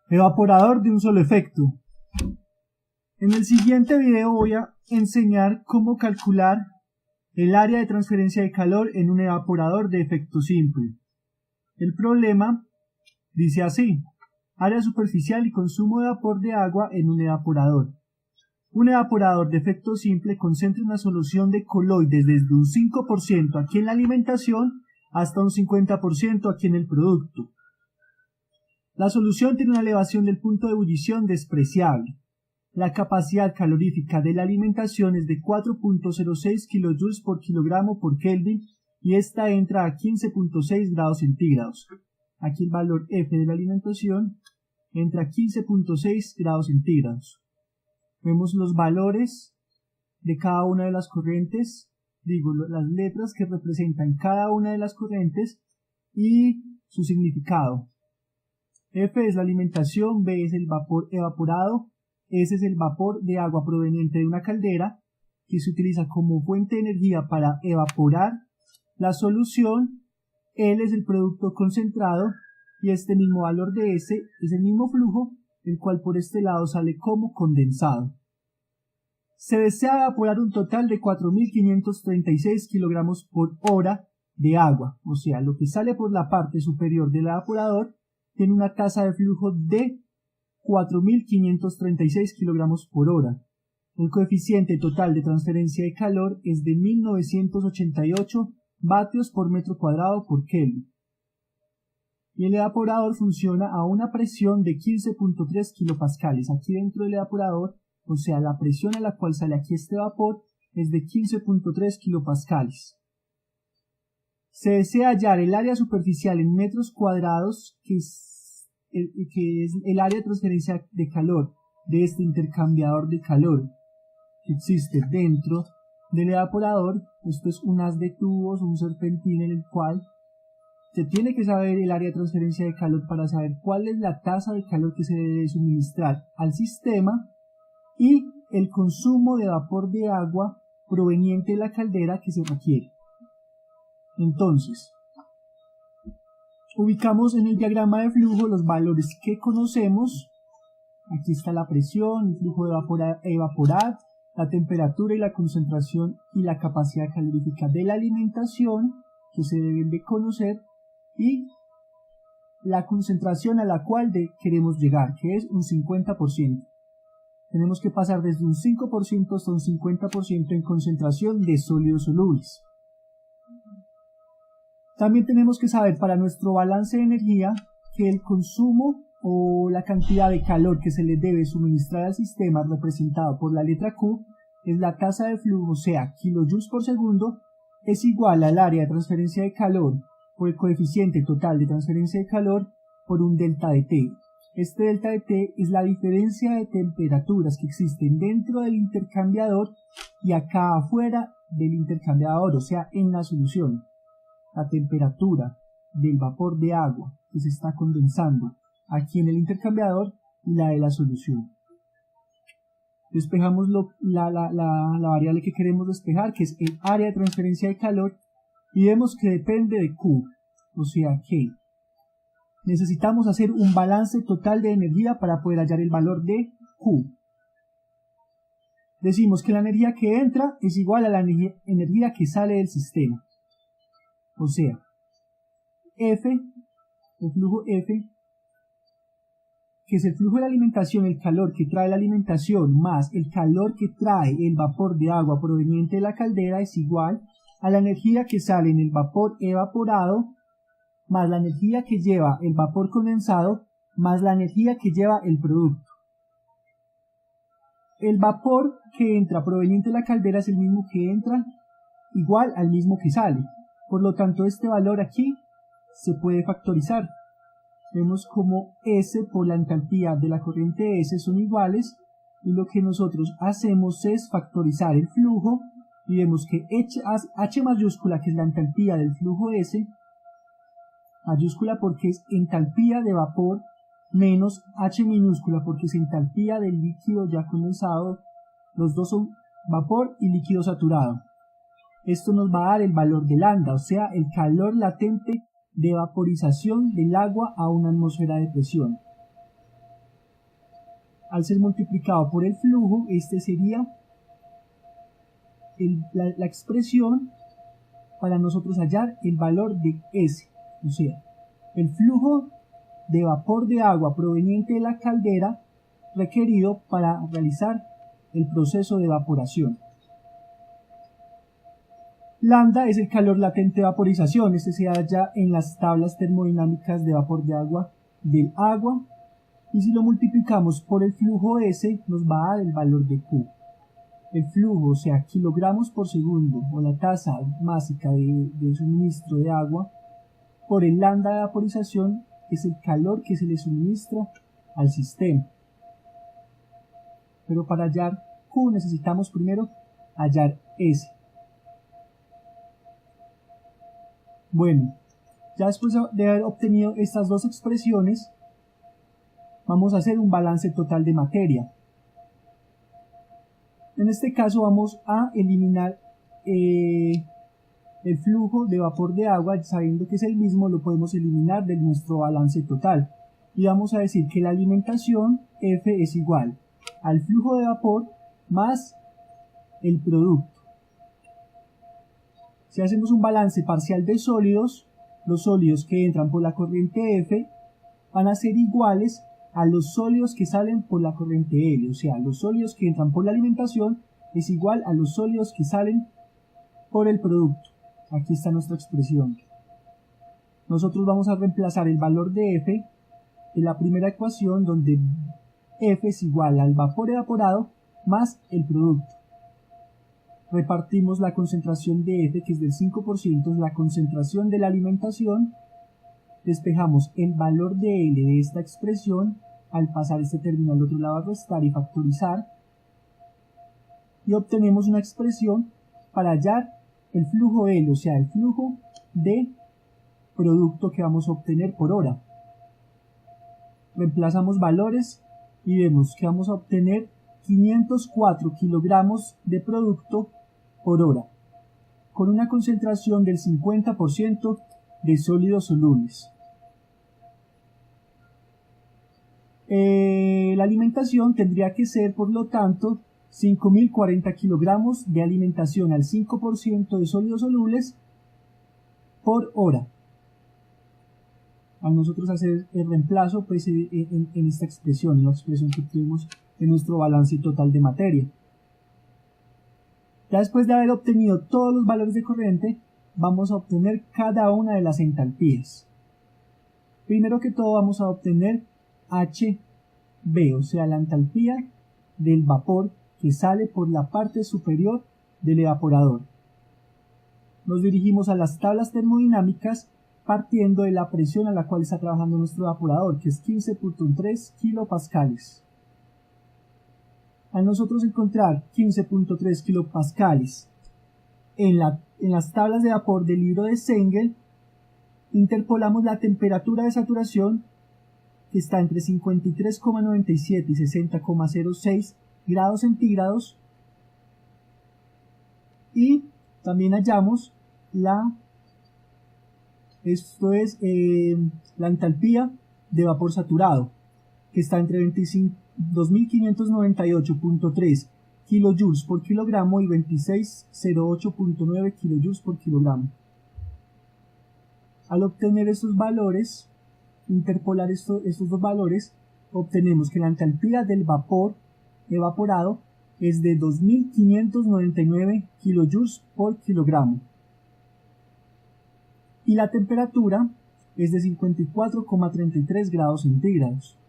Evaporador de un solo efecto. En el siguiente video voy a enseñar cómo calcular el área de transferencia de calor en un evaporador de efecto simple. El problema dice así: área superficial y consumo de vapor de agua en un evaporador. Un evaporador de efecto simple concentra una solución de coloides desde un 5% aquí en la alimentación hasta un 50% aquí en el producto. La solución tiene una elevación del punto de ebullición despreciable. La capacidad calorífica de la alimentación es de 4.06 kJ por kilogramo por Kelvin y esta entra a 15.6 grados centígrados. Aquí el valor F de la alimentación entra a 15.6 grados centígrados. Vemos los valores de cada una de las corrientes, las letras que representan cada una de las corrientes y su significado. F es la alimentación, B es el vapor evaporado, S es el vapor de agua proveniente de una caldera que se utiliza como fuente de energía para evaporar la solución, L es el producto concentrado y este mismo valor de S es el mismo flujo, el cual por este lado sale como condensado. Se desea evaporar un total de 4.536 kilogramos por hora de agua, o sea, lo que sale por la parte superior del evaporador tiene una tasa de flujo de 4.536 kilogramos por hora. El coeficiente total de transferencia de calor es de 1988 vatios por metro cuadrado por Kelvin. Y el evaporador funciona a una presión de 15.3 kilopascales. Aquí dentro del evaporador, o sea, la presión a la cual sale aquí este vapor es de 15.3 kilopascales. Se desea hallar el área superficial en metros cuadrados, que es el área de transferencia de calor de este intercambiador de calor que existe dentro del evaporador. Esto es un haz de tubos, un serpentín en el cual se tiene que saber el área de transferencia de calor para saber cuál es la tasa de calor que se debe suministrar al sistema y el consumo de vapor de agua proveniente de la caldera que se requiere. Entonces, ubicamos en el diagrama de flujo los valores que conocemos. Aquí está la presión, el flujo de vapor a evaporar, la temperatura y la concentración y la capacidad calorífica de la alimentación que se deben de conocer y la concentración a la cual queremos llegar, que es un 50%. Tenemos que pasar desde un 5% hasta un 50% en concentración de sólidos solubles. También tenemos que saber para nuestro balance de energía que el consumo o la cantidad de calor que se le debe suministrar al sistema representado por la letra Q es la tasa de flujo, o sea, kilojoules por segundo, es igual al área de transferencia de calor por el coeficiente total de transferencia de calor por un delta de T. Este delta de T es la diferencia de temperaturas que existen dentro del intercambiador y acá afuera del intercambiador, o sea, en la solución. La temperatura del vapor de agua que se está condensando aquí en el intercambiador y la de la solución. Despejamos la variable que queremos despejar, que es el área de transferencia de calor, y vemos que depende de Q, o sea que necesitamos hacer un balance total de energía para poder hallar el valor de Q. Decimos que la energía que entra es igual a la energía que sale del sistema. O sea, F, el flujo F, que es el flujo de la alimentación, el calor que trae la alimentación más el calor que trae el vapor de agua proveniente de la caldera, es igual a la energía que sale en el vapor evaporado más la energía que lleva el vapor condensado más la energía que lleva el producto. El vapor que entra proveniente de la caldera es el mismo que entra, igual al mismo que sale. Por lo tanto, este valor aquí se puede factorizar. Vemos como S por la entalpía de la corriente S son iguales y lo que nosotros hacemos es factorizar el flujo y vemos que H mayúscula, que es la entalpía del flujo S, mayúscula porque es entalpía de vapor, menos H minúscula porque es entalpía del líquido ya condensado, los dos son vapor y líquido saturado. Esto nos va a dar el valor de lambda, o sea, el calor latente de vaporización del agua a una atmósfera de presión. al ser multiplicado por el flujo, este sería la expresión para nosotros hallar el valor de S, o sea, el flujo de vapor de agua proveniente de la caldera requerido para realizar el proceso de evaporación. Lambda es el calor latente de vaporización, este se halla en las tablas termodinámicas de vapor de agua del agua, y si lo multiplicamos por el flujo S nos va a dar el valor de Q. El flujo, o sea, kilogramos por segundo, o la tasa másica de suministro de agua, por el lambda de vaporización, es el calor que se le suministra al sistema. Pero para hallar Q necesitamos primero hallar S. Bueno, ya después de haber obtenido estas dos expresiones, vamos a hacer un balance total de materia. En este caso vamos a eliminar el flujo de vapor de agua, sabiendo que es el mismo, lo podemos eliminar de nuestro balance total. Y vamos a decir que la alimentación F es igual al flujo de vapor más el producto. Si hacemos un balance parcial de sólidos, los sólidos que entran por la corriente F van a ser iguales a los sólidos que salen por la corriente L, o sea, los sólidos que entran por la alimentación es igual a los sólidos que salen por el producto. Aquí está nuestra expresión. Nosotros vamos a reemplazar el valor de F en la primera ecuación, donde F es igual al vapor evaporado más el producto. Repartimos la concentración de F, que es del 5%, es la concentración de la alimentación. Despejamos el valor de L de esta expresión al pasar este término al otro lado a restar y factorizar, y obtenemos una expresión para hallar el flujo L, o sea, el flujo de producto que vamos a obtener por hora. Reemplazamos valores y vemos que vamos a obtener 504 kilogramos de producto por hora, con una concentración del 50% de sólidos solubles. La alimentación tendría que ser, por lo tanto, 5.040 kilogramos de alimentación al 5% de sólidos solubles por hora. A nosotros hacer el reemplazo pues, en esta expresión, la expresión que obtuvimos en nuestro balance total de materia. Ya después de haber obtenido todos los valores de corriente, vamos a obtener cada una de las entalpías. Primero que todo vamos a obtener HB, o sea, la entalpía del vapor que sale por la parte superior del evaporador. Nos dirigimos a las tablas termodinámicas partiendo de la presión a la cual está trabajando nuestro evaporador, que es 15.3 kilopascales. Al nosotros encontrar 15.3 kilopascales en las tablas de vapor del libro de Sengel, interpolamos la temperatura de saturación, que está entre 53,97 y 60,06 grados centígrados, y también hallamos la entalpía de vapor saturado, que está entre 2598.3 kilojoules por kilogramo y 2608.9 kilojoules por kilogramo. Al obtener estos valores, interpolar estos dos valores, obtenemos que la entalpía del vapor evaporado es de 2599 kilojoules por kilogramo y la temperatura es de 54,33 grados centígrados.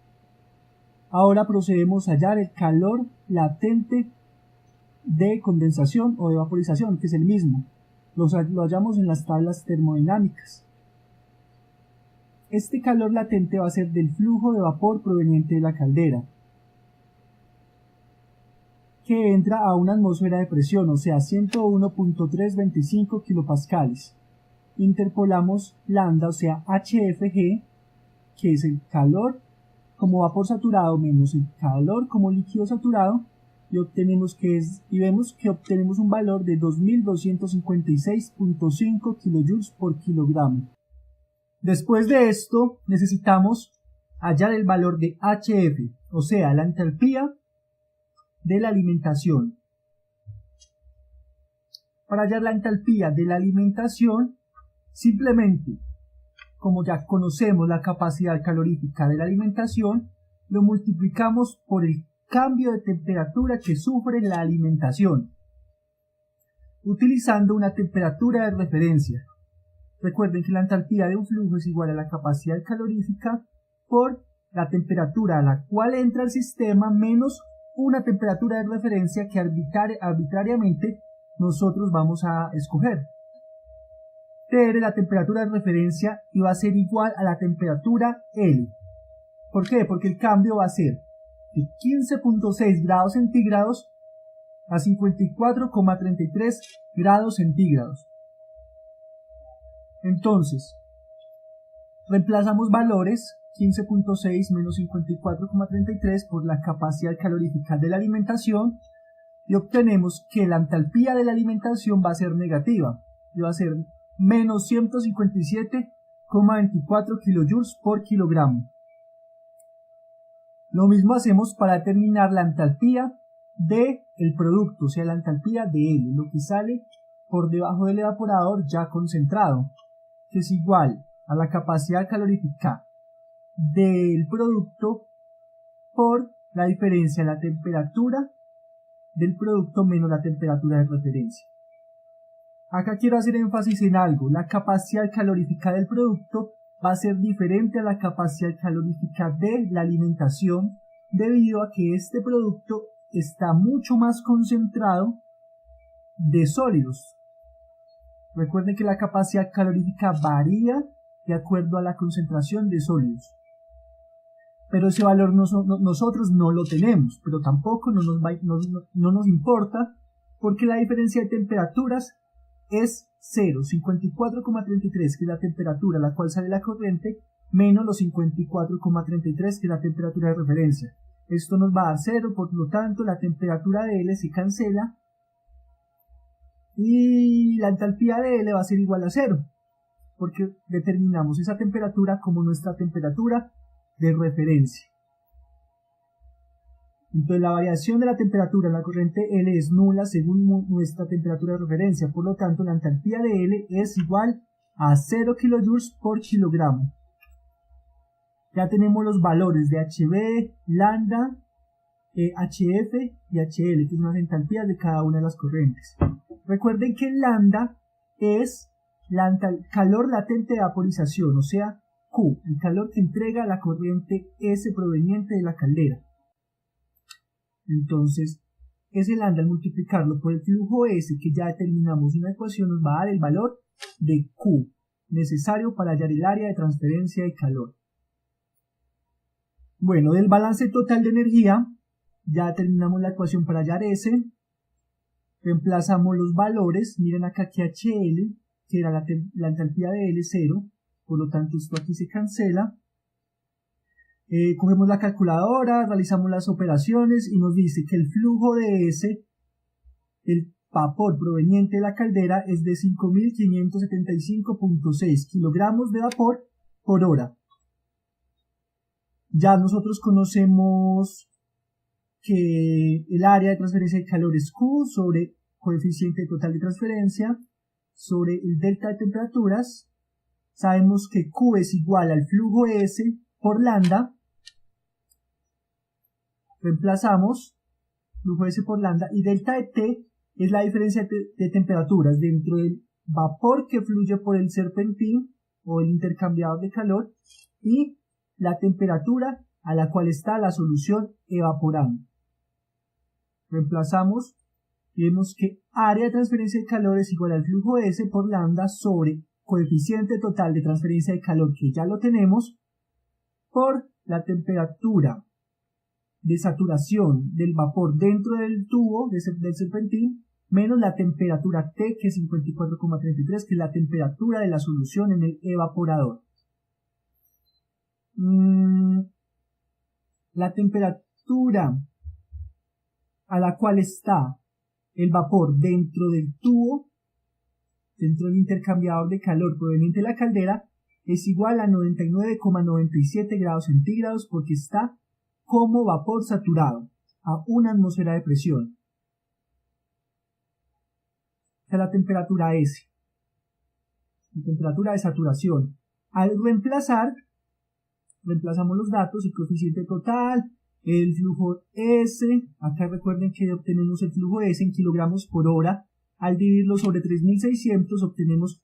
Ahora procedemos a hallar el calor latente de condensación o de vaporización, que es el mismo. Lo hallamos en las tablas termodinámicas. Este calor latente va a ser del flujo de vapor proveniente de la caldera, que entra a una atmósfera de presión, o sea, 101.325 kilopascales. Interpolamos lambda, o sea, HFG, que es el calor como vapor saturado menos el calor como líquido saturado, y vemos que obtenemos un valor de 2256.5 kilojoules por kilogramo. Después de esto necesitamos hallar el valor de HF. o sea, la entalpía de la alimentación. Para hallar la entalpía de la alimentación, simplemente, como ya conocemos la capacidad calorífica de la alimentación, lo multiplicamos por el cambio de temperatura que sufre la alimentación, utilizando una temperatura de referencia. Recuerden que la entalpía de un flujo es igual a la capacidad calorífica por la temperatura a la cual entra el sistema menos una temperatura de referencia que arbitrariamente nosotros vamos a escoger. Pero la temperatura de referencia iba a ser igual a la temperatura L. ¿Por qué? Porque el cambio va a ser de 15.6 grados centígrados a 54,33 grados centígrados. Entonces, reemplazamos valores 15.6 menos 54,33 por la capacidad calorífica de la alimentación y obtenemos que la entalpía de la alimentación va a ser negativa y va a ser menos 157,24 kilojoules por kilogramo. Lo mismo hacemos para determinar la entalpía del producto, o sea, la entalpía de L, lo que sale por debajo del evaporador ya concentrado, que es igual a la capacidad calorífica del producto por la diferencia de la temperatura del producto menos la temperatura de referencia. Acá quiero hacer énfasis en algo: la capacidad calorífica del producto va a ser diferente a la capacidad calorífica de la alimentación, debido a que este producto está mucho más concentrado de sólidos. Recuerden que la capacidad calorífica varía de acuerdo a la concentración de sólidos, pero ese valor nosotros no lo tenemos, pero tampoco no nos importa, porque la diferencia de temperaturas es 0, 54,33 que es la temperatura a la cual sale la corriente, menos los 54,33 que es la temperatura de referencia. Esto nos va a dar 0, por lo tanto la temperatura de L se cancela y la entalpía de L va a ser igual a 0, porque determinamos esa temperatura como nuestra temperatura de referencia. Entonces la variación de la temperatura en la corriente L es nula según nuestra temperatura de referencia, por lo tanto la entalpía de L es igual a 0 kilojoules por kilogramo. Ya tenemos los valores de HB, lambda, HF y HL, que son las entalpías de cada una de las corrientes. Recuerden que lambda es calor latente de vaporización, o sea, Q, el calor que entrega la corriente S proveniente de la caldera. Entonces, ese lambda, al multiplicarlo por el flujo S que ya determinamos en la ecuación, nos va a dar el valor de Q, necesario para hallar el área de transferencia de calor. Bueno, del balance total de energía, ya determinamos la ecuación para hallar S, reemplazamos los valores, miren acá que HL, que era la entalpía de L, 0, por lo tanto esto aquí se cancela. Cogemos la calculadora, realizamos las operaciones y nos dice que el flujo de S, el vapor proveniente de la caldera, es de 5.575.6 kilogramos de vapor por hora. Ya nosotros conocemos que el área de transferencia de calor es Q sobre coeficiente total de transferencia sobre el delta de temperaturas. Sabemos que Q es igual al flujo S por lambda. Reemplazamos flujo S por lambda y delta de T es la diferencia de temperaturas dentro del vapor que fluye por el serpentín o el intercambiador de calor y la temperatura a la cual está la solución evaporando. Reemplazamos y vemos que área de transferencia de calor es igual al flujo S por lambda sobre coeficiente total de transferencia de calor, que ya lo tenemos, por la temperatura de saturación del vapor dentro del tubo del serpentín menos la temperatura T, que es 54,33, que es la temperatura de la solución en el evaporador. La temperatura a la cual está el vapor dentro del tubo, dentro del intercambiador de calor proveniente de la caldera, es igual a 99,97 grados centígrados porque está como vapor saturado a una atmósfera de presión. Esta es la temperatura S, la temperatura de saturación. Al reemplazamos los datos, el coeficiente total, el flujo S, acá recuerden que obtenemos el flujo S en kilogramos por hora, al dividirlo sobre 3600 obtenemos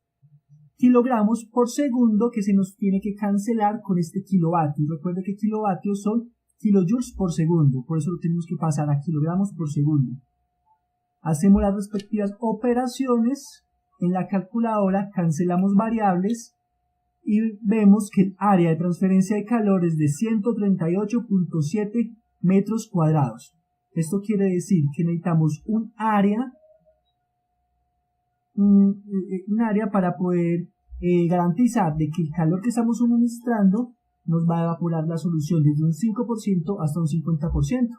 kilogramos por segundo, que se nos tiene que cancelar con este kilovatio. Recuerden que kilovatios son kilojoules por segundo, por eso lo tenemos que pasar a kilogramos por segundo. Hacemos las respectivas operaciones en la calculadora, cancelamos variables y vemos que el área de transferencia de calor es de 138.7 metros cuadrados. Esto quiere decir que necesitamos un área para poder garantizar de que el calor que estamos suministrando nos va a evaporar la solución desde un 5% hasta un 50%,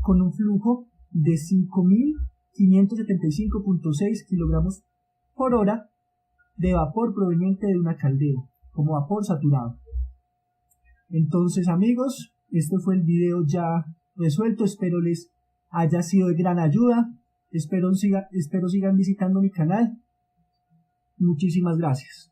con un flujo de 5.575.6 kilogramos por hora de vapor proveniente de una caldera, como vapor saturado. Entonces, amigos, este fue el video ya resuelto. Espero les haya sido de gran ayuda. Espero sigan visitando mi canal. Muchísimas gracias.